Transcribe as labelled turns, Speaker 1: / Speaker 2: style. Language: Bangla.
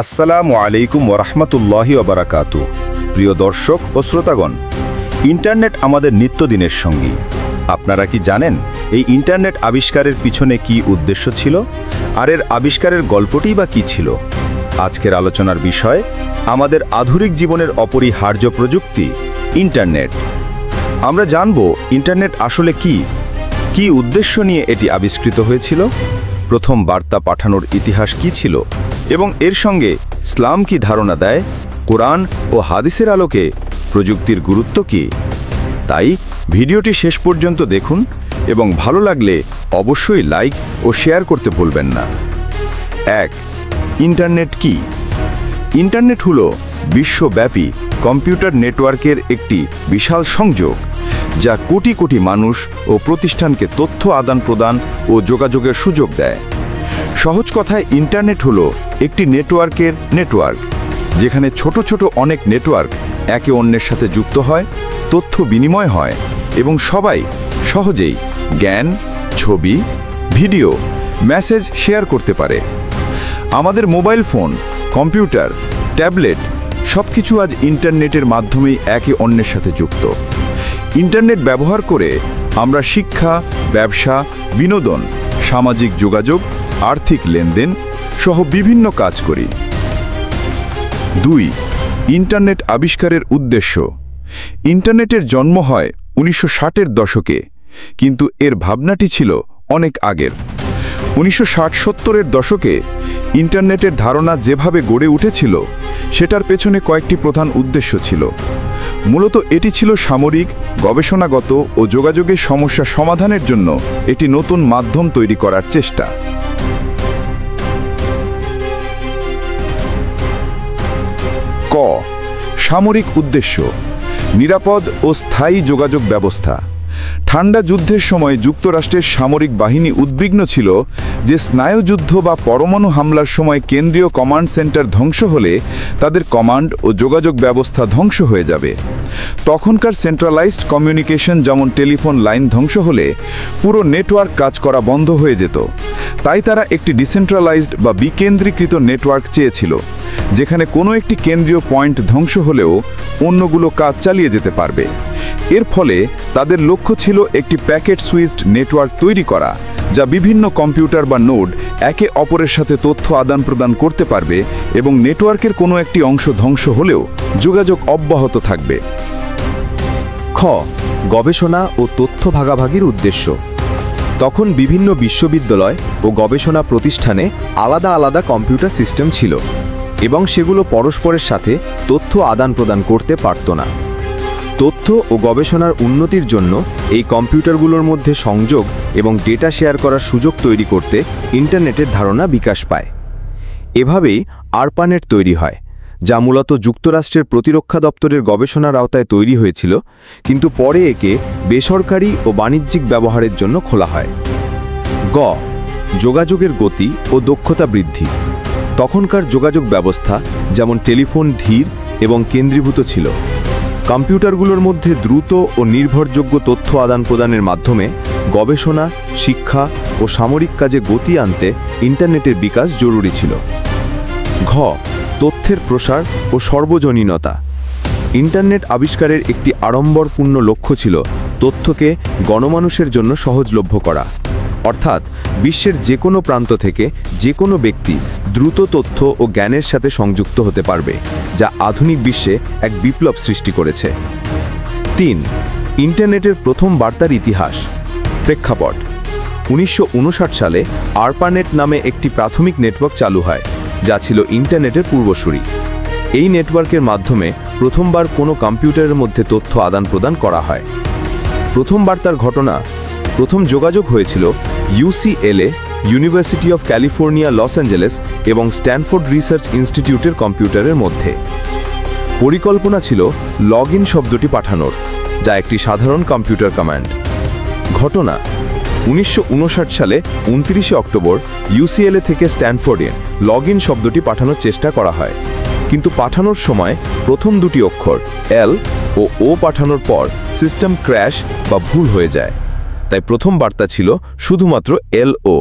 Speaker 1: আসসালামু আলাইকুম ওরহমতুল্লাহি ওবারাকাতু। প্রিয় দর্শক ও শ্রোতাগণ, ইন্টারনেট আমাদের নিত্যদিনের সঙ্গী। আপনারা কি জানেন এই ইন্টারনেট আবিষ্কারের পিছনে কি উদ্দেশ্য ছিল, আর এর আবিষ্কারের গল্পটি বা কী ছিল? আজকের আলোচনার বিষয় আমাদের আধুনিক জীবনের অপরিহার্য প্রযুক্তি ইন্টারনেট। আমরা জানব ইন্টারনেট আসলে কি উদ্দেশ্য নিয়ে এটি আবিষ্কৃত হয়েছিল, প্রথম বার্তা পাঠানোর ইতিহাস কি ছিল, এবং এর সঙ্গে ইসলাম কি ধারণা দেয়, কোরআন ও হাদিসের আলোকে প্রযুক্তির গুরুত্ব কি। তাই ভিডিওটি শেষ পর্যন্ত দেখুন এবং ভালো লাগলে অবশ্যই লাইক ও শেয়ার করতে ভুলবেন না। 1. ইন্টারনেট কি? ইন্টারনেট হলো বিশ্বব্যাপী কম্পিউটার নেটওয়ার্কের একটি বিশাল সংযোগ, যা কোটি কোটি মানুষ ও প্রতিষ্ঠানকে তথ্য আদান প্রদান ও যোগাযোগের সুযোগ দেয়। সহজ কথায় ইন্টারনেট হলো একটি নেটওয়ার্ক, যেখানে ছোট ছোট অনেক নেটওয়ার্ক একে অন্যের সাথে যুক্ত হয়, তথ্য বিনিময় হয় এবং সবাই সহজেই জ্ঞান, ছবি, ভিডিও, মেসেজ শেয়ার করতে পারে। আমাদের মোবাইল ফোন, কম্পিউটার, ট্যাবলেট সবকিছু আজ ইন্টারনেটের মাধ্যমেই একে অন্যের সাথে যুক্ত। ইন্টারনেট ব্যবহার করে আমরা শিক্ষা, ব্যবসা, বিনোদন, সামাজিক যোগাযোগ, আর্থিক লেনদেন সহ বিভিন্ন কাজ করি। 2. ইন্টারনেট আবিষ্কারের উদ্দেশ্য। ইন্টারনেটের জন্ম হয় 1960-এর দশকে, কিন্তু এর ভাবনাটি ছিল অনেক আগের। 1960-70-এর দশকে ইন্টারনেটের ধারণা যেভাবে গড়ে উঠেছিল, সেটার পেছনে কয়েকটি প্রধান উদ্দেশ্য ছিল। মূলত এটি ছিল সামরিক, গবেষণাগত ও যোগাযোগের সমস্যা সমাধানের জন্য এটি নতুন মাধ্যম তৈরি করার চেষ্টা। ক. সামরিক উদ্দেশ্য। নিরাপদ ও স্থায়ী যোগাযোগ ব্যবস্থা। ঠান্ডা যুদ্ধের সময় যুক্তরাষ্ট্রের সামরিক বাহিনী উদ্বিগ্ন ছিল যে স্নায়ুযুদ্ধ বা পরমাণু হামলার সময় কেন্দ্রীয় কমান্ড সেন্টার ধ্বংস হলে তাদের কমান্ড ও যোগাযোগ ব্যবস্থা ধ্বংস হয়ে যাবে। তখনকার সেন্ট্রালাইজড কমিউনিকেশন, যেমন টেলিফোন লাইন ধ্বংস হলে পুরো নেটওয়ার্ক কাজ করা বন্ধ হয়ে যেত। তাই তারা একটি ডিসেন্ট্রালাইজড বা বিকেন্দ্রীকৃত নেটওয়ার্ক চেয়েছিল, যেখানে কোনো একটি কেন্দ্রীয় পয়েন্ট ধ্বংস হলেও অন্যগুলো কাজ চালিয়ে যেতে পারবে। এর ফলে তাদের লক্ষ্য ছিল একটি প্যাকেট সুইচড নেটওয়ার্ক তৈরি করা, যা বিভিন্ন কম্পিউটার বা নোড একে অপরের সাথে তথ্য আদান প্রদান করতে পারবে এবং নেটওয়ার্কের কোনো একটি অংশ ধ্বংস হলেও যোগাযোগ অব্যাহত থাকবে।
Speaker 2: খ. গবেষণা ও তথ্য ভাগাভাগির উদ্দেশ্য। তখন বিভিন্ন বিশ্ববিদ্যালয় ও গবেষণা প্রতিষ্ঠানে আলাদা আলাদা কম্পিউটার সিস্টেম ছিল এবং সেগুলো পরস্পরের সাথে তথ্য আদান প্রদান করতে পারত না। তথ্য ও গবেষণার উন্নতির জন্য এই কম্পিউটারগুলোর মধ্যে সংযোগ এবং ডেটা শেয়ার করার সুযোগ তৈরি করতে ইন্টারনেটের ধারণা বিকাশ পায়। এভাবেই আরপানেট তৈরি হয়, যা মূলত যুক্তরাষ্ট্রের প্রতিরক্ষা দপ্তরের গবেষণার আওতায় তৈরি হয়েছিল, কিন্তু পরে একে বেসরকারি ও বাণিজ্যিক ব্যবহারের জন্য খোলা হয়। গ. যোগাযোগের গতি ও দক্ষতা বৃদ্ধি। তখনকার যোগাযোগ ব্যবস্থা, যেমন টেলিফোন, ধীর এবং কেন্দ্রীভূত ছিল। কম্পিউটারগুলোর মধ্যে দ্রুত ও নির্ভরযোগ্য তথ্য আদান প্রদানের মাধ্যমে গবেষণা, শিক্ষা ও সামরিক কাজে গতি আনতে ইন্টারনেটের বিকাশ জরুরি ছিল। ঘ. তথ্যের প্রসার ও সর্বজনীনতা। ইন্টারনেট আবিষ্কারের একটি আড়ম্বরপূর্ণ লক্ষ্য ছিল তথ্যকে গণমানুষের জন্য সহজলভ্য করা, অর্থাৎ বিশ্বের যে কোনো প্রান্ত থেকে যে কোনো ব্যক্তি দ্রুত তথ্য ও জ্ঞানের সাথে সংযুক্ত হতে পারবে, যা আধুনিক বিশ্বে এক বিপ্লব সৃষ্টি করেছে। 3. ইন্টারনেটের প্রথম বার্তার ইতিহাস। প্রেক্ষাপট: 1959 সালে আরপানেট নামে একটি প্রাথমিক নেটওয়ার্ক চালু হয়, যা ছিল ইন্টারনেটের পূর্বসূরি। এই নেটওয়ার্কের মাধ্যমে প্রথমবার কোনো কম্পিউটারের মধ্যে তথ্য আদান প্রদান করা হয়। প্রথম বার্তার ঘটনা, প্রথম যোগাযোগ হয়েছিল UCLA, university of California, Los Angeles এবং স্ট্যানফোর্ড রিসার্চ ইনস্টিটিউটের কম্পিউটারের মধ্যে। পরিকল্পনা ছিল লগ ইন শব্দটি পাঠানোর, যা একটি সাধারণ কম্পিউটার কমান্ড। ঘটনা: 1959 সালে 29 অক্টোবর UCLA থেকে স্ট্যানফোর্ডে লগ ইন শব্দটি পাঠানোর চেষ্টা করা হয়, কিন্তু পাঠানোর সময় প্রথম দুটি অক্ষর L ও O পাঠানোর পর সিস্টেম ক্র্যাশ বা ভুল হয়ে যায়। তাই প্রথম বার্তা ছিল শুধুমাত্র LO।